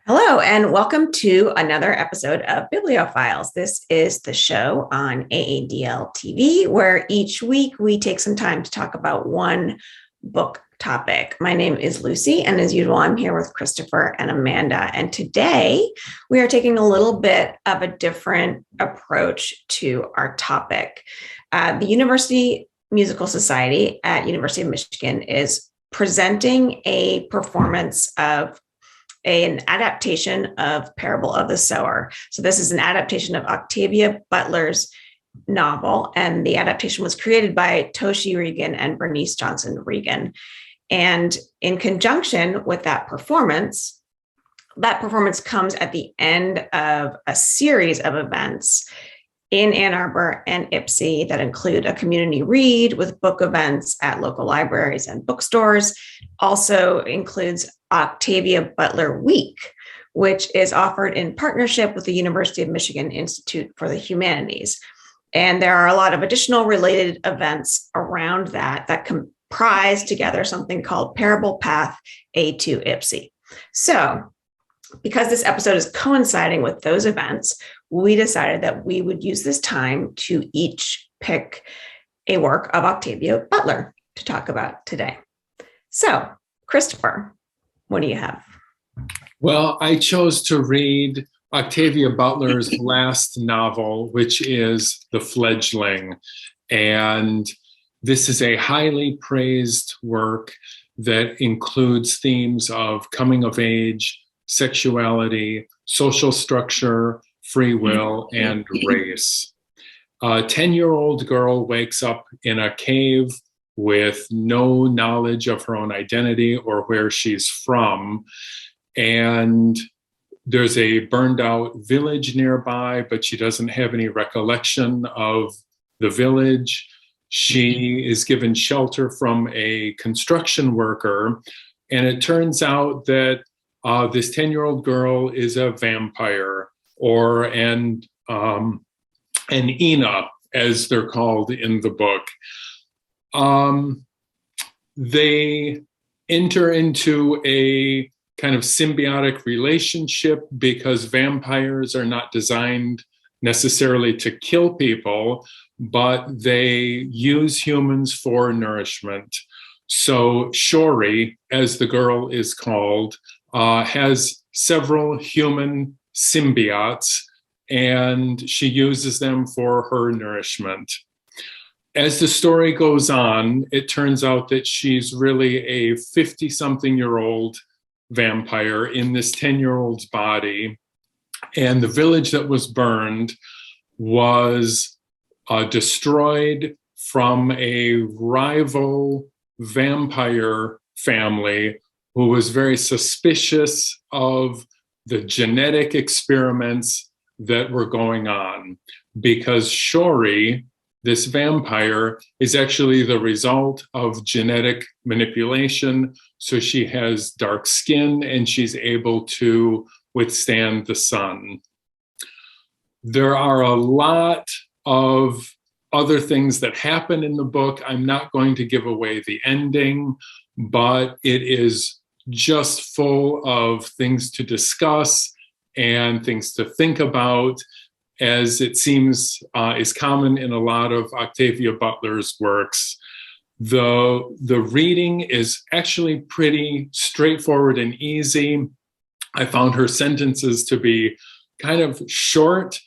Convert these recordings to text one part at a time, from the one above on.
Hello, and welcome to another episode of Biblio Files. This is the show on AADL TV, where each week we take some time to talk about one book topic. My name is Lucy, and as usual, I'm here with Christopher and Amanda. And today we are taking a little bit of a different approach to our topic. The University Musical Society at University of Michigan is presenting a performance of an adaptation of Parable of the Sower. So this is an adaptation of Octavia Butler's novel, and the adaptation was created by Toshi Regan and Bernice Johnson Regan. And in conjunction with that performance comes at the end of a series of events in Ann Arbor and Ypsi that include a community read with book events at local libraries and bookstores. Also includes Octavia Butler Week, which is offered in partnership with the University of Michigan Institute for the Humanities. And there are a lot of additional related events around that comprise together something called Parable Path A2 Ypsi. So because this episode is coinciding with those events, we decided that we would use this time to each pick a work of Octavia Butler to talk about today. So, Christopher, what do you have? Well, I chose to read Octavia Butler's last novel, which is The Fledgling. And this is a highly praised work that includes themes of coming of age, sexuality, social structure, free will, and race. A 10-year-old girl wakes up in a cave with no knowledge of her own identity or where she's from. And there's a burned out village nearby, but she doesn't have any recollection of the village. She is given shelter from a construction worker. And it turns out that this 10-year-old girl is a vampire, or an Ina, as they're called in the book. They enter into a kind of symbiotic relationship because vampires are not designed necessarily to kill people, but they use humans for nourishment. So Shori, as the girl is called, has several human symbiotes, and she uses them for her nourishment. As the story goes on, it turns out that she's really a 50-something-year-old vampire in this 10-year-old's body. And the village that was burned was destroyed from a rival vampire family who was very suspicious of the genetic experiments that were going on, because Shori, this vampire, is actually the result of genetic manipulation. So she has dark skin and she's able to withstand the sun. There are a lot of other things that happen in the book. I'm not going to give away the ending, but it is just full of things to discuss and things to think about, as it seems is common in a lot of Octavia Butler's works. The reading is actually pretty straightforward and easy. I found her sentences to be kind of short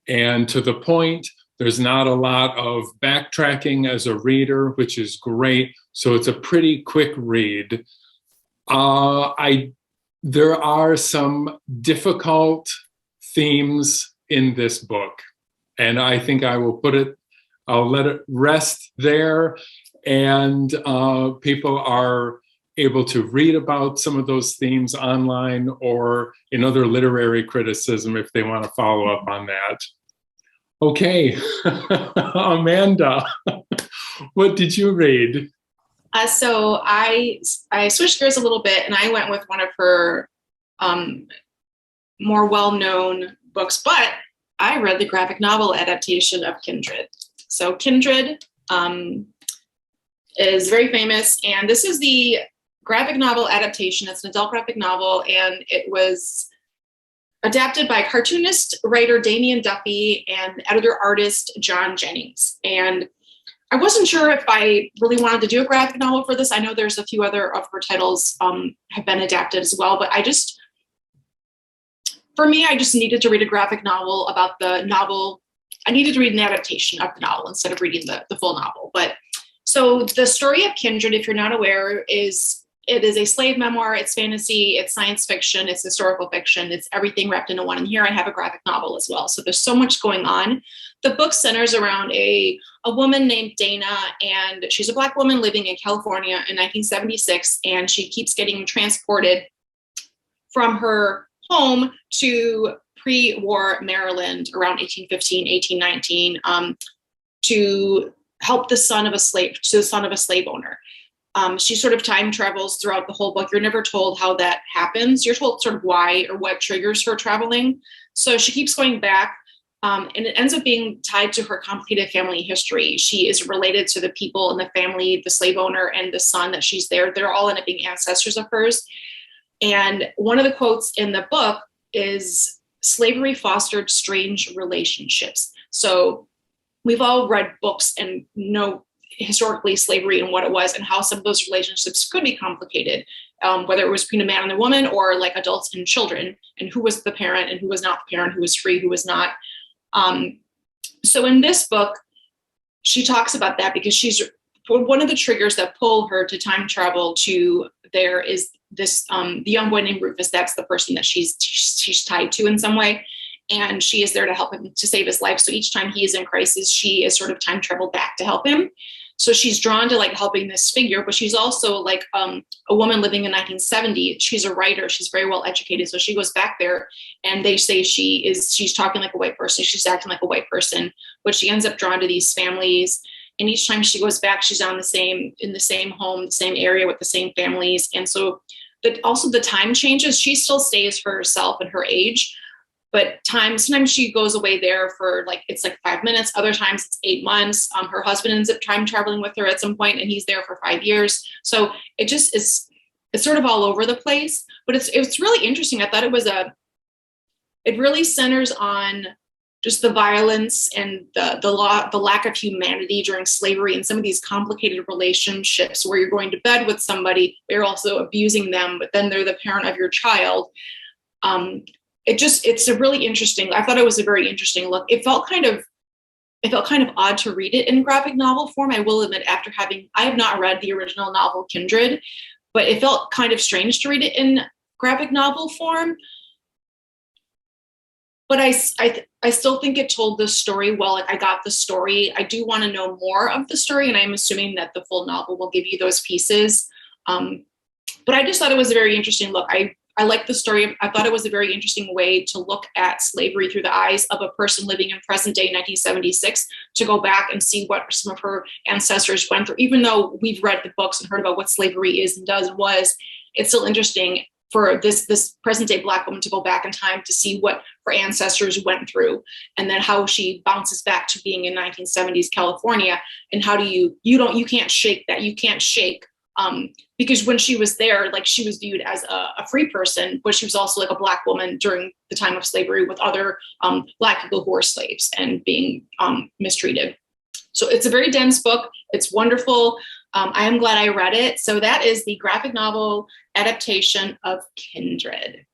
and to the point. There's not a lot of backtracking as a reader, which is great. So it's a pretty quick read. There are some difficult themes in this book, and I think I'll let it rest there, and people are able to read about some of those themes online or in other literary criticism if they want to follow up on that. Okay, Amanda, what did you read? So I switched gears a little bit, and I went with one of her more well-known books, but I read the graphic novel adaptation of Kindred. So Kindred is very famous, and this is the graphic novel adaptation. It's an adult graphic novel, and it was adapted by cartoonist, writer Damian Duffy and editor-artist John Jennings. And I wasn't sure if I really wanted to do a graphic novel for this. I know there's a few other of her titles have been adapted as well, but for me, I just needed to read a graphic novel about the novel. I needed to read an adaptation of the novel instead of reading the full novel. But so the story of Kindred, if you're not aware, is a slave memoir. It's fantasy, it's science fiction, it's historical fiction, it's everything wrapped into one. And here I have a graphic novel as well. So there's so much going on. The book centers around a woman named Dana, and she's a Black woman living in California in 1976, and she keeps getting transported from her home to pre-war Maryland around 1815, 1819, to help the son of a slave owner. She sort of time travels throughout the whole book. You're never told how that happens. You're told sort of why or what triggers her traveling. So she keeps going back, and it ends up being tied to her complicated family history. She is related to the people in the family, the slave owner and the son that she's there. They're all end up being ancestors of hers. And one of the quotes in the book is, "Slavery fostered strange relationships." So we've all read books and know historically slavery and what it was and how some of those relationships could be complicated, whether it was between a man and a woman or like adults and children, and who was the parent and who was not the parent, who was free, who was not. So in this book, she talks about that because she's one of the triggers that pull her to time travel to there is this the young boy named Rufus. That's the person that she's tied to in some way, and she is there to help him to save his life. So each time he is in crisis, she is sort of time traveled back to help him. So she's drawn to like helping this figure, but she's also like a woman living in 1970. She's a writer. She's very well educated. So she goes back there, and they say she's talking like a white person. She's acting like a white person, but she ends up drawn to these families. And each time she goes back, she's in the same home, the same area with the same families. And so also the time changes. She still stays for herself and her age, but sometimes she goes away there for it's 5 minutes. Other times it's 8 months. Her husband ends up time traveling with her at some point, and he's there for 5 years. So it just is, it's sort of all over the place, but it's really interesting. I thought it really centers on just the violence and the lack of humanity during slavery and some of these complicated relationships where you're going to bed with somebody, but you're also abusing them, but then they're the parent of your child. It's a really interesting, I thought it was a very interesting look. It felt kind of odd to read it in graphic novel form. I will admit, I have not read the original novel Kindred, but it felt kind of strange to read it in graphic novel form. But I still think it told the story well. I got the story. I do want to know more of the story, and I'm assuming that the full novel will give you those pieces. But I just thought it was a very interesting look. I like the story. I thought it was a very interesting way to look at slavery through the eyes of a person living in present day 1976, to go back and see what some of her ancestors went through. Even though we've read the books and heard about what slavery is and was, it's still interesting for this present day Black woman to go back in time to see what her ancestors went through, and then how she bounces back to being in 1970s California. And how do you can't shake that. You can't shake, because when she was there, she was viewed as a free person, but she was also a Black woman during the time of slavery with other Black people who were slaves and being mistreated. So it's a very dense book. It's wonderful. I am glad I read it. So that is the graphic novel adaptation of Kindred.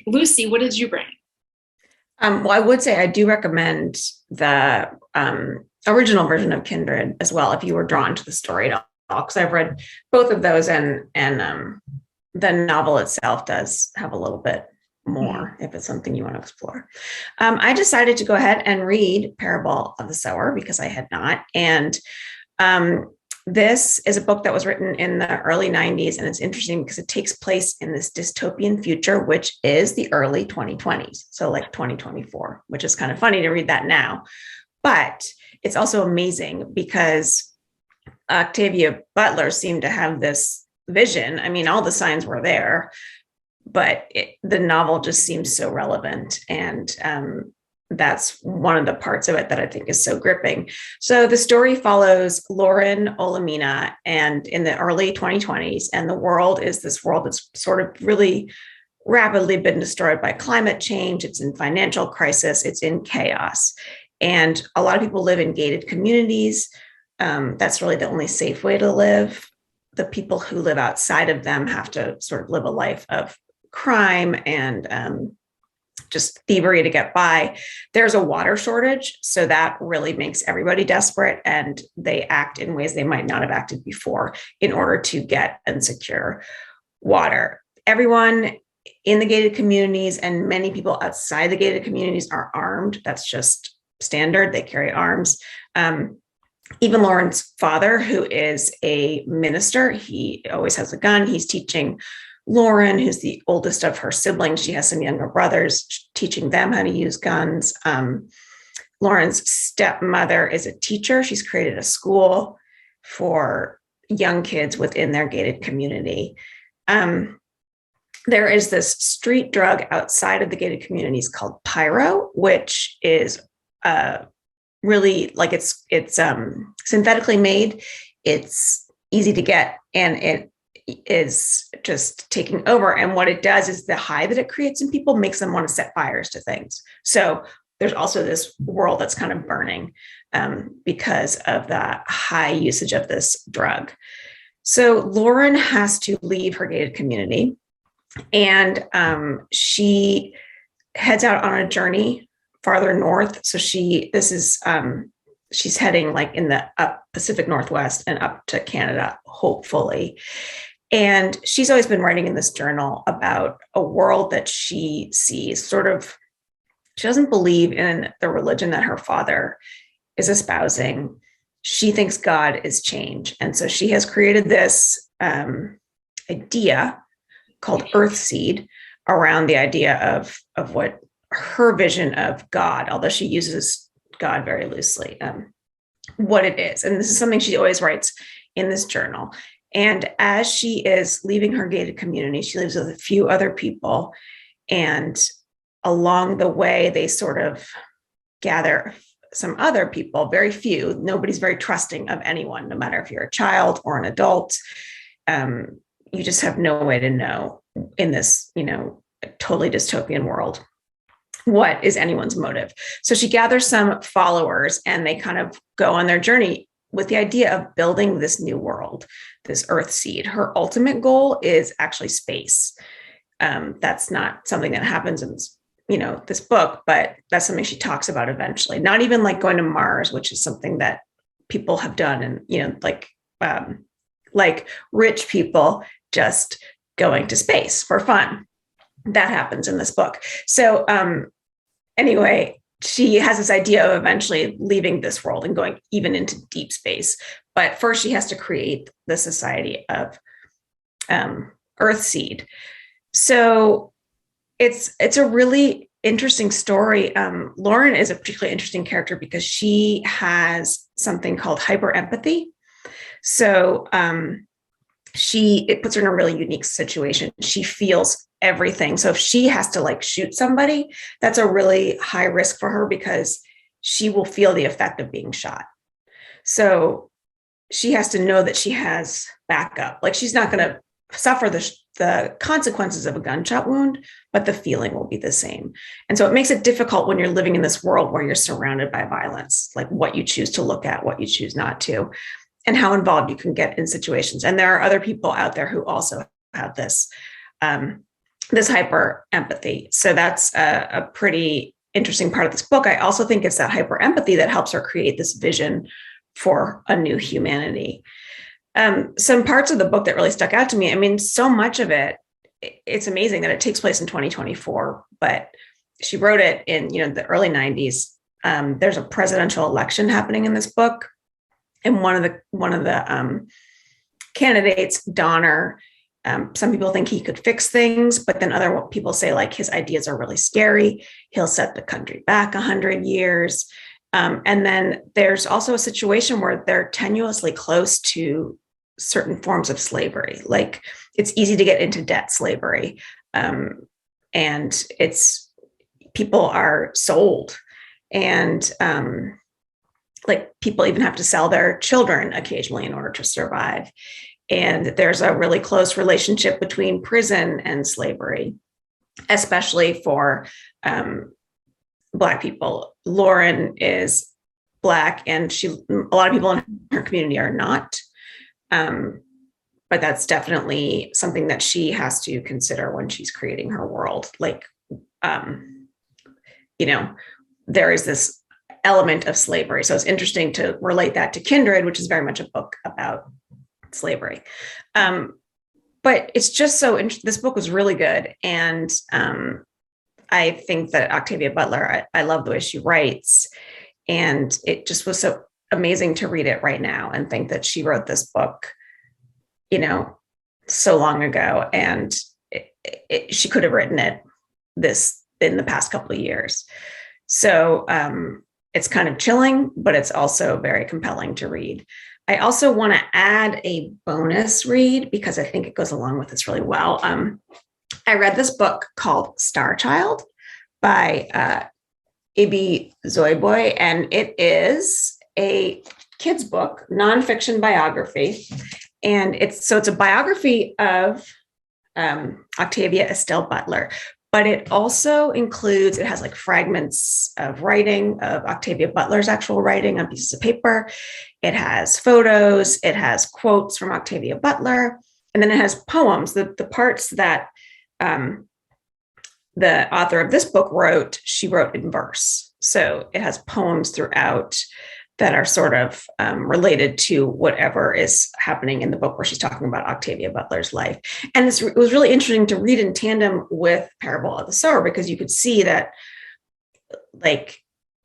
Lucy, what did you bring? Well, I would say I do recommend the original version of Kindred as well, if you were drawn to the story at all, because I've read both of those, and the novel itself does have a little bit more if it's something you want to explore. I decided to go ahead and read Parable of the Sower because I had not. And this is a book that was written in the early 90s, and it's interesting because it takes place in this dystopian future, which is the early 2020s. So 2024, which is kind of funny to read that now. But it's also amazing because Octavia Butler seemed to have this vision. I mean, all the signs were there, but the novel just seems so relevant. And that's one of the parts of it that I think is so gripping. So the story follows Lauren Olamina and in the early 2020s, and the world is this world that's sort of really rapidly been destroyed by climate change. It's in financial crisis. It's in chaos. And a lot of people live in gated communities. That's really the only safe way to live. The people who live outside of them have to sort of live a life of crime and just thievery to get by. There's a water shortage, so that really makes everybody desperate, and they act in ways they might not have acted before in order to get and secure water. Everyone in the gated communities and many people outside the gated communities are armed. That's just standard. They carry arms. Even Lauren's father, who is a minister, he always has a gun. He's teaching Lauren, who's the oldest of her siblings. She has some younger brothers, teaching them how to use guns. Lauren's stepmother is a teacher. She's created a school for young kids within their gated community. There is this street drug outside of the gated communities called pyro, which is really like it's synthetically made. It's easy to get, and it is just taking over. And what it does is the high that it creates in people makes them want to set fires to things. So there's also this world that's kind of burning because of the high usage of this drug. So Lauren has to leave her gated community, and she heads out on a journey farther north. So she's heading like in the Pacific Northwest and up to Canada, hopefully. And she's always been writing in this journal about a world that she sees sort of, she doesn't believe in the religion that her father is espousing. She thinks God is change. And so she has created this idea called Earthseed around the idea of what her vision of God, although she uses God very loosely, what it is. And this is something she always writes in this journal. And as she is leaving her gated community, she lives with a few other people. And along the way, they sort of gather some other people, very few. Nobody's very trusting of anyone, no matter if you're a child or an adult. You just have no way to know in this, totally dystopian world, what is anyone's motive. So she gathers some followers, and they kind of go on their journey with the idea of building this new world, this Earthseed. Her ultimate goal is actually space. That's not something that happens in this book, but that's something she talks about eventually. Not even like going to Mars, which is something that people have done, and like rich people just going to space for fun. That happens in this book. So anyway, she has this idea of eventually leaving this world and going even into deep space. But first, she has to create the society of Earthseed. So it's a really interesting story. Lauren is a particularly interesting character because she has something called hyperempathy. So it puts her in a really unique situation. She feels everything. So if she has to shoot somebody, that's a really high risk for her because she will feel the effect of being shot. So she has to know that she has backup. She's not going to suffer the consequences of a gunshot wound, but the feeling will be the same. And so it makes it difficult when you're living in this world where you're surrounded by violence, like what you choose to look at, what you choose not to, and how involved you can get in situations. And there are other people out there who also have this hyper empathy. So that's a pretty interesting part of this book. I also think it's that hyper empathy that helps her create this vision for a new humanity. Some parts of the book that really stuck out to me, I mean, so much of it, it's amazing that it takes place in 2024, but she wrote it in, the early 90s. There's a presidential election happening in this book. And one of the candidates, Donner, some people think he could fix things, but then other people say his ideas are really scary. He'll set the country back 100 years. And then there's also a situation where they're tenuously close to certain forms of slavery. It's easy to get into debt slavery. And people are sold, and people even have to sell their children occasionally in order to survive. And there's a really close relationship between prison and slavery. especially for Black people. Lauren is Black, and a lot of people in her community are not. But that's definitely something that she has to consider when she's creating her world. Like, there is this element of slavery. So it's interesting to relate that to Kindred, which is very much a book about slavery. But it's just so interesting. This book was really good. And I think that Octavia Butler, I love the way she writes. And it just was so amazing to read it right now and think that she wrote this book, so long ago. And she could have written it in the past couple of years. So it's kind of chilling, but it's also very compelling to read. I also want to add a bonus read because I think it goes along with this really well. I read this book called Star Child by Ibi Zoiboy, and it is a kid's book, nonfiction biography. And it's a biography of Octavia Estelle Butler, but it also includes, it has like fragments of writing of Octavia Butler's actual writing on pieces of paper. It has photos, it has quotes from Octavia Butler, and then it has poems, the parts that the author of this book wrote, she wrote in verse. So it has poems throughout that are sort of related to whatever is happening in the book where she's talking about Octavia Butler's life. And it was really interesting to read in tandem with Parable of the Sower, because you could see that, like,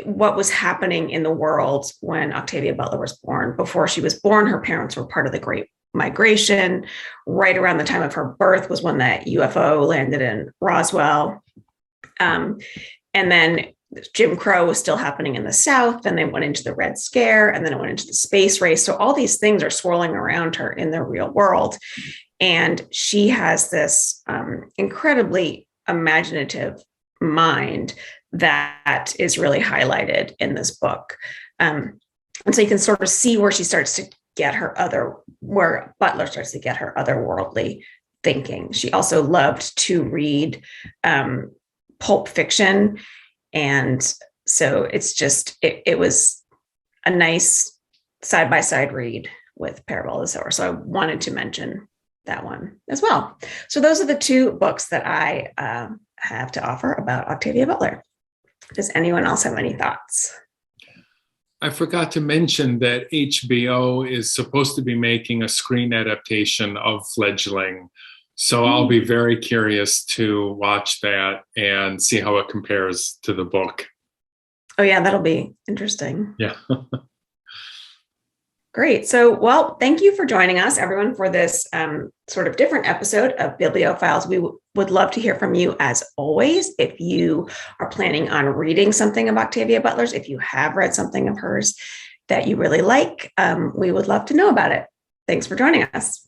what was happening in the world when Octavia Butler was born. Before she was born, her parents were part of the Great Migration. Right around the time of her birth was when that UFO landed in Roswell. And then Jim Crow was still happening in the South. Then they went into the Red Scare, and then it went into the space race. So all these things are swirling around her in the real world. And she has this incredibly imaginative mind that is really highlighted in this book. And so you can sort of see where where Butler starts to get her otherworldly thinking. She also loved to read pulp fiction. And so it was a nice side-by-side read with Parable of the Sower. So I wanted to mention that one as well. So those are the two books that I have to offer about Octavia Butler. Does anyone else have any thoughts? I forgot to mention that HBO is supposed to be making a screen adaptation of Fledgling. So I'll be very curious to watch that and see how it compares to the book. Oh, yeah, that'll be interesting. Yeah. Great. So, well, thank you for joining us, everyone, for this sort of different episode of Bibliophiles. We would love to hear from you as always. If you are planning on reading something of Octavia Butler's, if you have read something of hers that you really like, we would love to know about it. Thanks for joining us.